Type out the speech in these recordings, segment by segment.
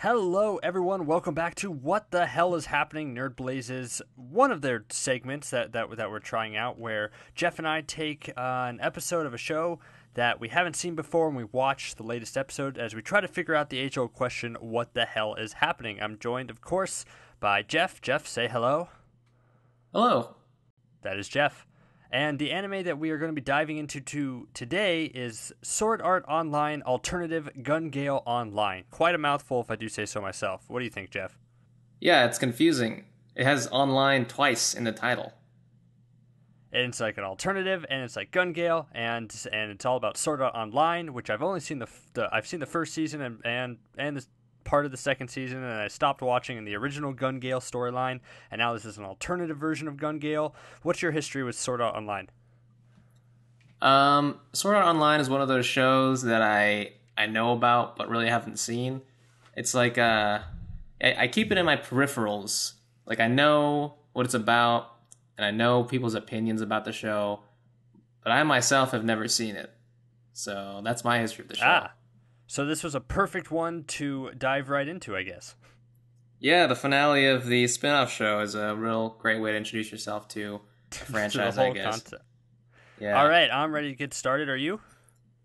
Hello, everyone. Welcome back to What the Hell is Happening? Nerd Blazes, one of their segments that we're trying out, where Jeff and I take an episode of a show that we haven't seen before, and we watch the latest episode as we try to figure out the age-old question: What the hell is happening? I'm joined, of course, by Jeff. Jeff, say hello. Hello. That is Jeff. And the anime that we are going to be diving into today is Sword Art Online Alternative Gun Gale Online. Quite a mouthful if I do say so myself. What do you think, Jeff? Yeah, it's confusing. It has online twice in the title. And it's like an alternative, and it's like Gun Gale, and it's all about Sword Art Online, which I've only seen I've seen the first season and the part of the second season, and I stopped watching in the original Gun Gale storyline, and now this is an alternative version of Gun Gale. What's your history with Sword Art Online? Sword Art Online is one of those shows that I know about but really haven't seen. It's like I keep it in my peripherals. Like, I know what it's about, and I know people's opinions about the show, but I myself have never seen it. So that's my history of the show. So this was a perfect one to dive right into, I guess. Yeah, the finale of the spin-off show is a real great way to introduce yourself to the franchise, the whole I guess. Concept. Yeah. All right, I'm ready to get started. Are you?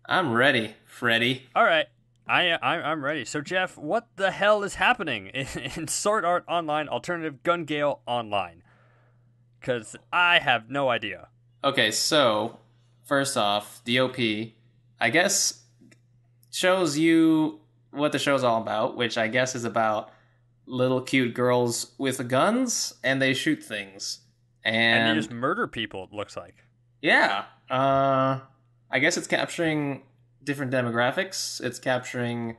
I'm ready, Freddy. All right, I'm ready. So, Jeff, what the hell is happening in Sword Art Online Alternative Gun Gale Online? Because I have no idea. Okay, so, first off, DOP, I guess, shows you what the show's all about, which I guess is about little cute girls with guns, and they shoot things. And they just murder people, it looks like. Yeah. I guess it's capturing different demographics. It's capturing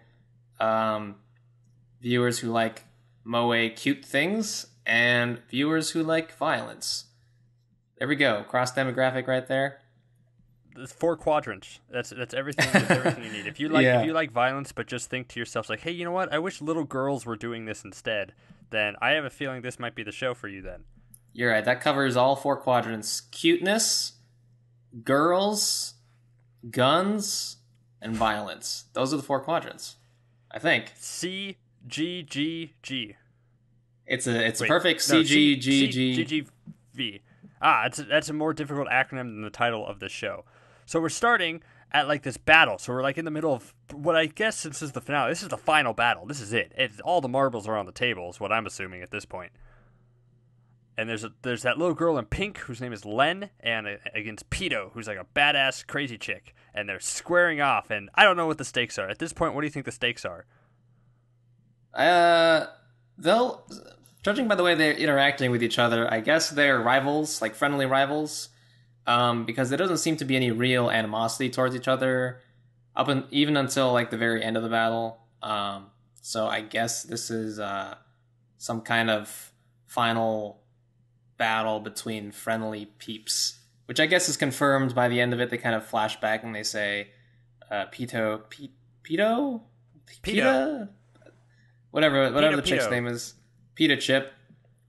viewers who like moe cute things, and viewers who like violence. There we go. Cross demographic right there. There's 4 quadrants. That's everything. That's everything you need. If you like violence, but just think to yourself like, hey, you know what? I wish little girls were doing this instead. Then I have a feeling this might be the show for you. Then you're right. That covers all 4 quadrants: cuteness, girls, guns, and violence. Those are the 4 quadrants, I think. CGGG. It's a perfect CGGG. CGV. That's a more difficult acronym than the title of the show. So we're starting at like this battle. So we're like in the middle of what I guess, since this is the finale, this is the final battle. This is it. All the marbles are on the table is what I'm assuming at this point. And there's that little girl in pink whose name is Len, and against Pito, who's like a badass crazy chick, and they're squaring off. And I don't know what the stakes are at this point. What do you think the stakes are? Judging by the way they're interacting with each other, I guess they're rivals, like friendly rivals, because there doesn't seem to be any real animosity towards each other even until like the very end of the battle. So I guess this is some kind of final battle between friendly peeps, which I guess is confirmed by the end of it. They kind of flash back and they say, Pito, whatever the chick's name is, Pita Chip.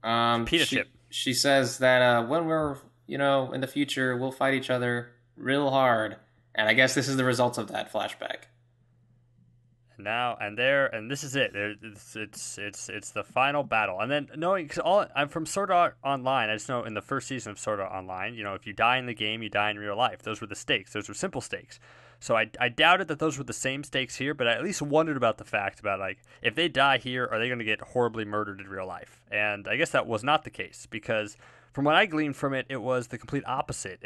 Chip. She says that when we're in the future, we'll fight each other real hard, and I guess this is the result of that flashback. And this is it. It's the final battle. And then knowing, because I'm from Sword Art Online, I just know in the first season of Sword Art Online, if you die in the game, you die in real life. Those were the stakes. Those were simple stakes. So I doubted that those were the same stakes here, but I at least wondered about the fact about, like, if they die here, are they going to get horribly murdered in real life? And I guess that was not the case, because from what I gleaned from it, it was the complete opposite.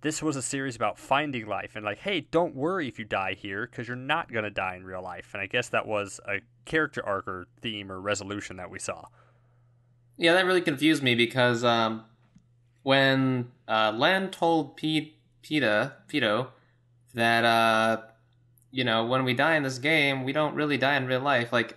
This was a series about finding life, and like, hey, don't worry if you die here, because you're not going to die in real life. And I guess that was a character arc or theme or resolution that we saw. Yeah, that really confused me, because when Len told Pito, that when we die in this game, we don't really die in real life. Like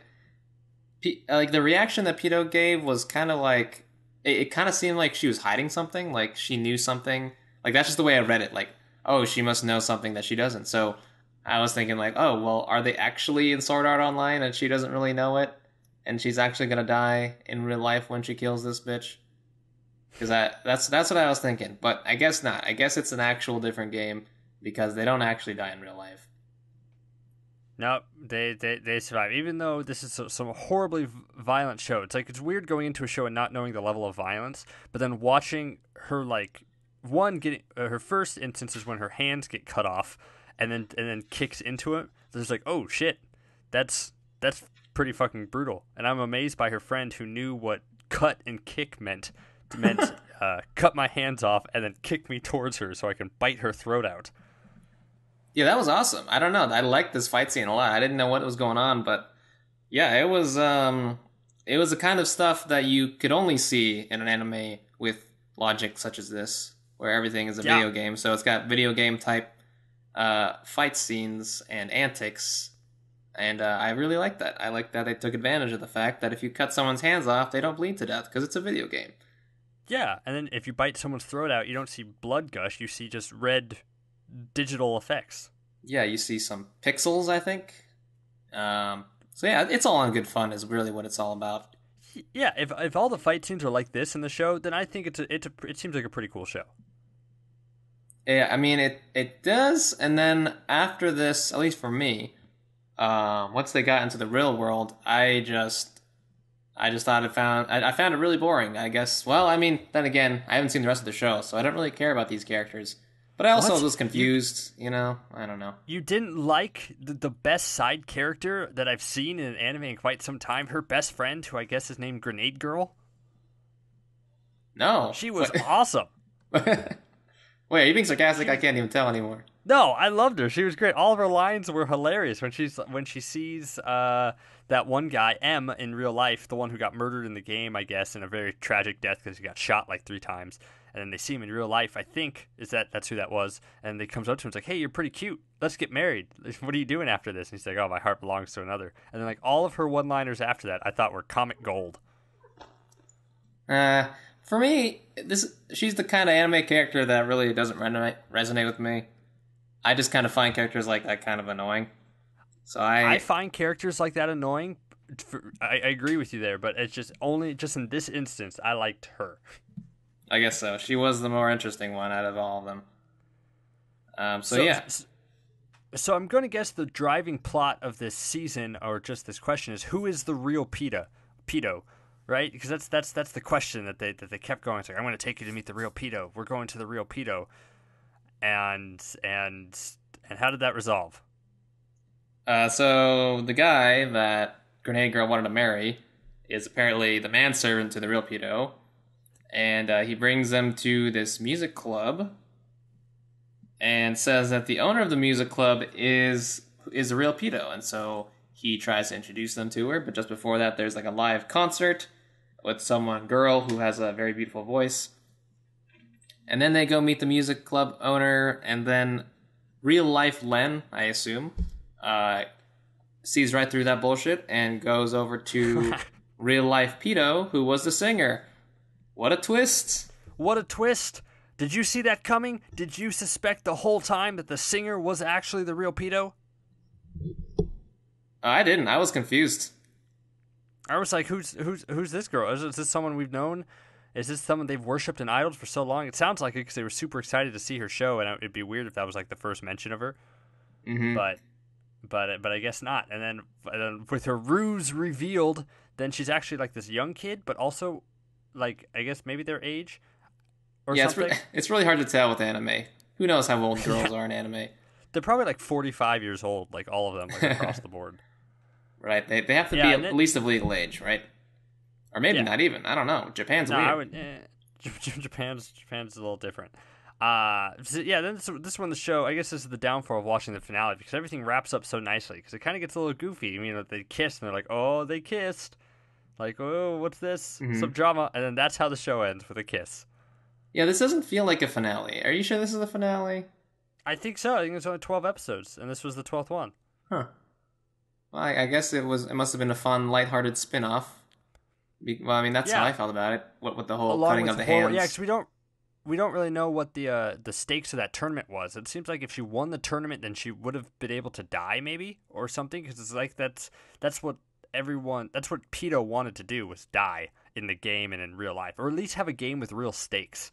the reaction that Pito gave was kind of like, it kind of seemed like she was hiding something, like she knew something. Like, that's just the way I read it. Like, oh, she must know something that she doesn't. So I was thinking like, oh, well, are they actually in Sword Art Online and she doesn't really know it, and she's actually gonna die in real life when she kills this bitch? Because that's what I was thinking. But I guess not. I guess it's an actual different game, because they don't actually die in real life. No, they survive. Even though this is some horribly violent show, it's like it's weird going into a show and not knowing the level of violence, but then watching her like one getting her first instance is when her hands get cut off, and then kicks into it. So it's like, oh shit, that's pretty fucking brutal. And I'm amazed by her friend who knew what cut and kick meant cut my hands off and then kick me towards her so I can bite her throat out. Yeah, that was awesome. I don't know. I liked this fight scene a lot. I didn't know what was going on, but yeah, it was the kind of stuff that you could only see in an anime with logic such as this, where everything is a video game. So it's got video game type fight scenes and antics, and I really like that. I like that they took advantage of the fact that if you cut someone's hands off, they don't bleed to death because it's a video game. Yeah, and then if you bite someone's throat out, you don't see blood gush. You see just red digital effects. Yeah, you see some pixels, I think. So yeah, it's all in good fun is really what it's all about. Yeah, if all the fight scenes are like this in the show, then I think it seems like a pretty cool show. Yeah, I mean it does, and then after this, at least for me, once they got into the real world, I just thought I found it really boring. I guess. Well, I mean, then again, I haven't seen the rest of the show, so I don't really care about these characters. But I also was confused, I don't know. You didn't like the best side character that I've seen in an anime in quite some time? Her best friend, who I guess is named Grenade Girl? No. She was awesome. Wait, are you being sarcastic? I can't even tell anymore. No, I loved her. She was great. All of her lines were hilarious when she sees that one guy, M, in real life, the one who got murdered in the game, I guess, in a very tragic death because he got shot like 3 times. And then they see him in real life, I think, that's who that was. And they comes up to him and is like, hey, you're pretty cute. Let's get married. What are you doing after this? And he's like, oh, my heart belongs to another. And then like all of her one-liners after that I thought were comic gold. For me, she's the kind of anime character that really doesn't resonate with me. I just kind of find characters like that kind of annoying. So I find characters like that annoying. I agree with you there, but it's just in this instance, I liked her. I guess so. She was the more interesting one out of all of them. So I'm going to guess the driving plot of this season, or just this question, is who is the real pedo, right? Because that's the question that they kept going. It's like, I'm going to take you to meet the real pedo. We're going to the real pedo, and how did that resolve? So the guy that Grenade Girl wanted to marry is apparently the manservant to the real pedo. And he brings them to this music club and says that the owner of the music club is a real pedo. And so he tries to introduce them to her. But just before that, there's like a live concert with girl who has a very beautiful voice. And then they go meet the music club owner. And then real life Len, I assume, sees right through that bullshit and goes over to real life pedo, who was the singer. What a twist! What a twist! Did you see that coming? Did you suspect the whole time that the singer was actually the real pedo? I didn't. I was confused. I was like, who's this girl? Is this someone we've known? Is this someone they've worshipped and idoled for so long? It sounds like it because they were super excited to see her show, and it'd be weird if that was like the first mention of her. Mm-hmm. But I guess not. And then with her ruse revealed, then she's actually like this young kid, but also like, I guess maybe their age or something. It's really hard to tell with anime. Who knows how old girls are in anime? They're probably like 45 years old, like all of them, like across the board. Right. They have to be at least of legal age, right? Or maybe not even. I don't know. Japan's weird. Japan's a little different. Then this one, the show, I guess this is the downfall of watching the finale, because everything wraps up so nicely, because it kind of gets a little goofy. I mean, they kiss, and they're like, oh, they kissed. Like, oh, what's this? Mm-hmm. Some drama. And then that's how the show ends, with a kiss. Yeah, this doesn't feel like a finale. Are you sure this is a finale? I think so. I think there's only 12 episodes, and this was the 12th one. Huh. Well, I guess it must have been a fun, lighthearted spin-off. Well, I mean, that's how I felt about it. What with the whole cutting of the hands. Yeah, because we don't really know what the stakes of that tournament was. It seems like if she won the tournament, then she would have been able to die, maybe, or something. Because it's like that's what Pedo wanted to do, was die in the game and in real life, or at least have a game with real stakes.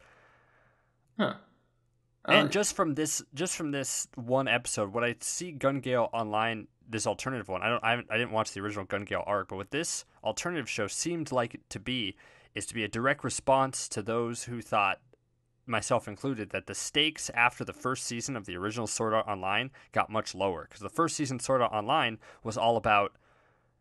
Huh. And just from this one episode, what I see Gale Online this alternative one. I didn't watch the original Gun Gale arc, but what this alternative show seemed like it to be is to be a direct response to those who thought, myself included, that the stakes after the first season of the original Sword Art Online got much lower, because the first season Sword Art Online was all about,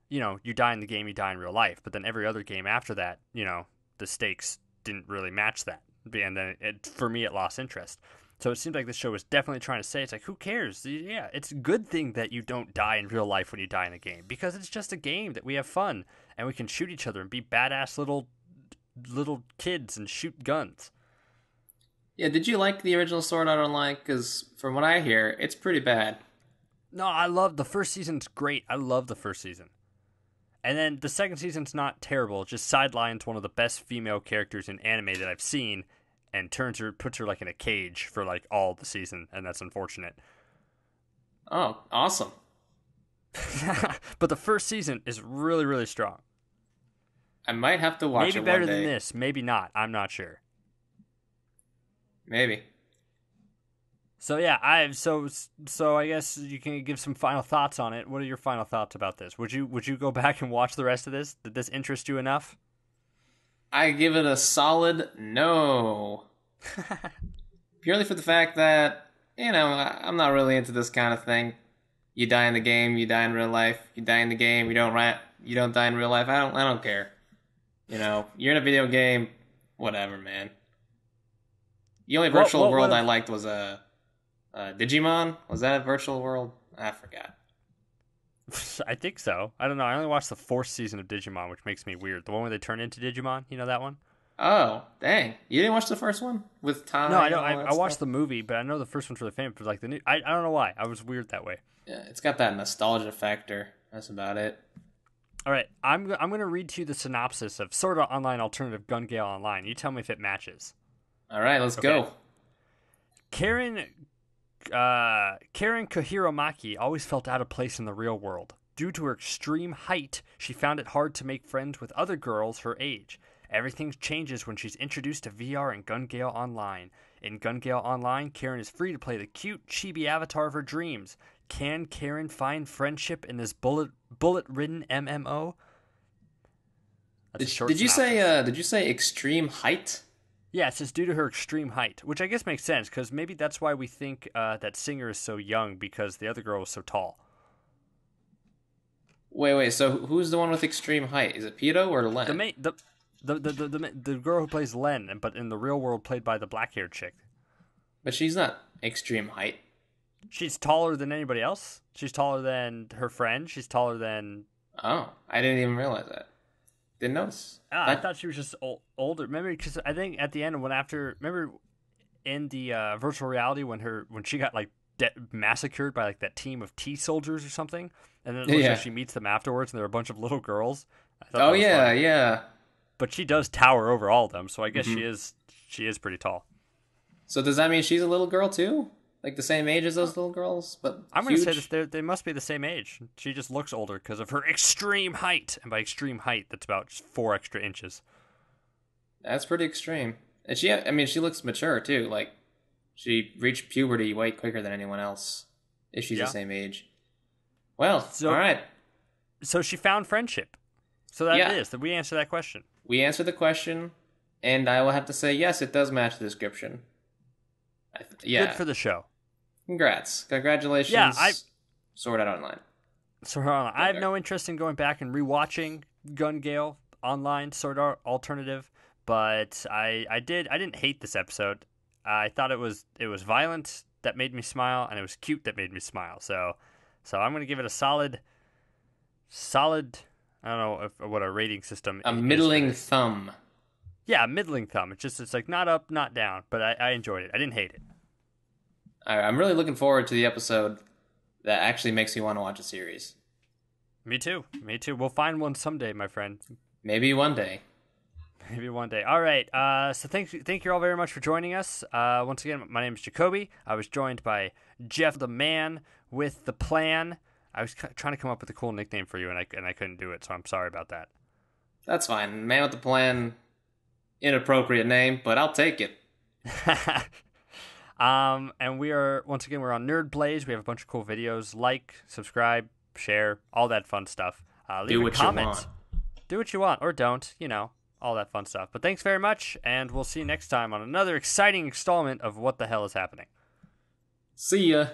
you die in the game, you die in real life, but then every other game after that, the stakes didn't really match that, and then for me it lost interest. So it seems like this show was definitely trying to say, it's like, who cares? Yeah, it's a good thing that you don't die in real life when you die in a game, because it's just a game that we have fun and we can shoot each other and be badass little kids and shoot guns. Yeah, did you like the original Sword Art Online? Because from what I hear, it's pretty bad. No, I love the first season's great. I love the first season. And then the second season's not terrible. It just sidelines one of the best female characters in anime that I've seen and puts her like in a cage for like all the season, and that's unfortunate. Oh, awesome. But the first season is really, really strong. I might have to watch it one day. Maybe better than this, maybe not. I'm not sure. Maybe. So yeah, so I guess you can give some final thoughts on it. What are your final thoughts about this? Would you go back and watch the rest of this? Did this interest you enough? I give it a solid no. Purely for the fact that, I'm not really into this kind of thing. You die in the game, you die in real life. You die in the game, you don't die in real life. I don't care. You're in a video game, whatever, man. The only virtual world I liked was Digimon. Was that a virtual world? I forgot. I think so. I don't know. I only watched the 4th season of Digimon, which makes me weird. The one where they turn into Digimon. You know that one? Oh, dang. You didn't watch the first one? With Ty? No, I don't. I watched the movie, but I know the first one's really famous. But like the new, I don't know why. I was weird that way. Yeah, it's got that nostalgia factor. That's about it. All right. I'm going to read to you the synopsis of Sword Art Online Alternative Gun Gale Online. You tell me if it matches. All right, let's go. Karen Kohiromaki always felt out of place in the real world. Due to her extreme height, she found it hard to make friends with other girls her age. Everything changes when she's introduced to VR in Gun Gale Online. In Gun Gale Online, Karen is free to play the cute, chibi avatar of her dreams. Can Karen find friendship in this bullet-ridden MMO? Did you say extreme height? Yeah, it says due to her extreme height, which I guess makes sense, because maybe that's why we think that Singer is so young, because the other girl was so tall. Wait, so who's the one with extreme height? Is it Pito or Len? The girl who plays Len, but in the real world played by the black-haired chick. But she's not extreme height. She's taller than anybody else. She's taller than her friend. She's taller than... Oh, I didn't even realize that. Didn't notice. I thought she was just older. Remember, because I think at the end, remember in the virtual reality when she got like massacred by like that team of T soldiers or something, and then it looks like she meets them afterwards, and there are a bunch of little girls. Oh yeah, yeah. But she does tower over all of them, so I guess she is pretty tall. So does that mean she's a little girl too? Like the same age as those little girls, but I'm going to say they must be the same age. She just looks older because of her extreme height. And by extreme height, that's about 4 extra inches. That's pretty extreme. And she looks mature too. Like, she reached puberty way quicker than anyone else if she's the same age. Well, all right. So she found friendship. So that is that we answer that question. We answered the question, and I will have to say, yes, it does match the description. Good for the show. Congrats. Congratulations. Yeah, Sword Art Online. I have no interest in going back and rewatching Gun Gale Online Sword Art Alternative, but I didn't hate this episode. I thought it was violent that made me smile, and it was cute that made me smile. So I'm going to give it a solid. I don't know what a rating system. A middling thumb. Yeah, middling thumb. It's like not up, not down, but I enjoyed it. I didn't hate it. I'm really looking forward to the episode that actually makes me want to watch a series. Me too. We'll find one someday, my friend. Maybe one day. All right. So thank you all very much for joining us. Once again, my name is Jacoby. I was joined by Jeff, the man with the plan. I was trying to come up with a cool nickname for you, and I couldn't do it, so I'm sorry about that. That's fine. Man with the plan, inappropriate name, but I'll take it. And we're on Nerd Blaze. We have a bunch of cool videos. Like, subscribe, share, all that fun stuff. Leave Do a what comment. you want. Do what you want, or don't, all that fun stuff. But thanks very much, and we'll see you next time on another exciting installment of What the Hell is Happening. See ya.